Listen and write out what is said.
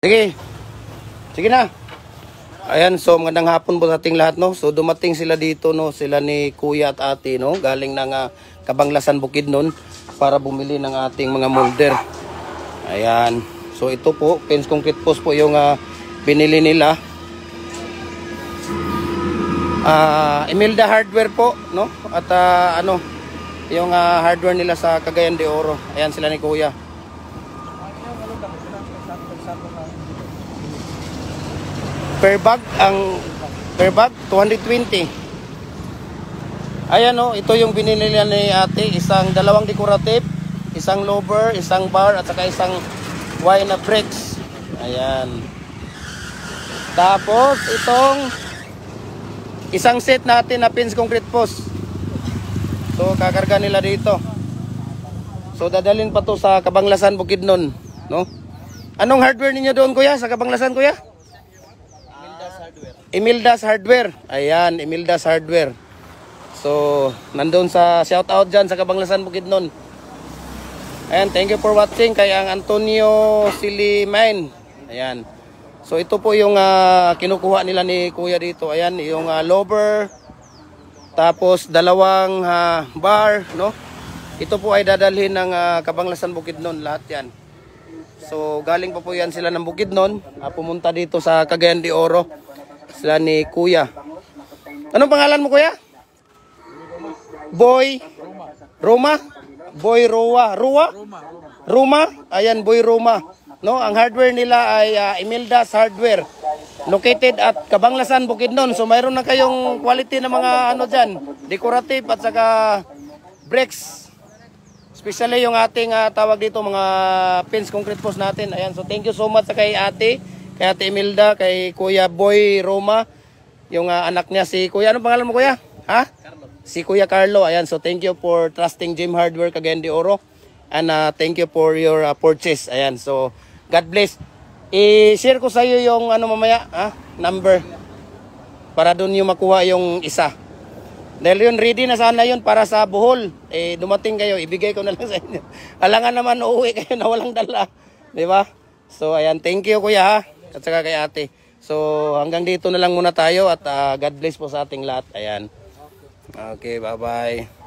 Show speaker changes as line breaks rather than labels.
Sige. Sige na. Ayan, so magandang hapon po sa ating lahat, no. So dumating sila dito, no, sila ni Kuya at Ate, no, galing ng Kabanglasan, Bukidnon para bumili ng ating mga molder. Ayan. So ito po, Pens Concrete Post po yung binili nila. Imelda Hardware po, no? At yung hardware nila sa Cagayan de Oro. Ayan sila ni Kuya. Per bag 220. Ayan, no, ito yung binili nila ni Ate, dalawang decorative, isang lower, isang bar at saka isang wire na bricks. Ayan. Tapos itong isang set natin na Pens Concrete Post. So kakarga nila dito. So dadalhin pa to sa Kabanglasan, Bukidnon, no? Anong hardware ninyo doon, Kuya, sa Kabanglasan, Kuya? Imelda's Hardware. Ayan, Imelda's Hardware. So, nandun sa shout out dyan sa Kabanglasan, Bukidnon. Ayan, thank you for watching kay ang Antonio Silimain. Ayan. So, ito po yung kinukuha nila ni Kuya dito. Ayan, yung lower. Tapos, dalawang bar, no? Ito po ay dadalhin ng Kabanglasan, Bukidnon. Lahat yan. So, galing pa po yan sila ng Bukidnon. Pumunta dito sa Cagayan de Oro. Sila ni Kuya. Anong pangalan mo, Kuya? Boy Roma? Boy Roa. Roma? Ayan, Boy Roma. No, ang hardware nila ay Imelda's Hardware. Located at Kabanglasan, Bukidnon. So mayroon na kayong quality na mga diyan, decorative at saka bricks. Especially yung ating tawag dito mga Pens Concrete Post natin. Ayan, so thank you so much sa kay Ate Imelda, kay Kuya Boy Roma, yung anak niya si Kuya. Anong pangalan mo, Kuya? Ha? Carlo. Si Kuya Carlo. Ayan, so thank you for trusting Gym Hardware Cagayan de Oro. And thank you for your purchase. Ayan, so God bless. I-share ko sa iyo yung mamaya, number. Para doon yung makuha yung isa. Dahil yun, ready na sana yun para sa Bohol. Dumating kayo, ibigay ko na lang sa inyo. Alangan naman uuwi kayo na walang dala. Diba? So, ayan, thank you, Kuya, ha? At saka kay Ate. So, hanggang dito na lang muna tayo at God bless po sa ating lahat. Ayan. Okay, bye-bye.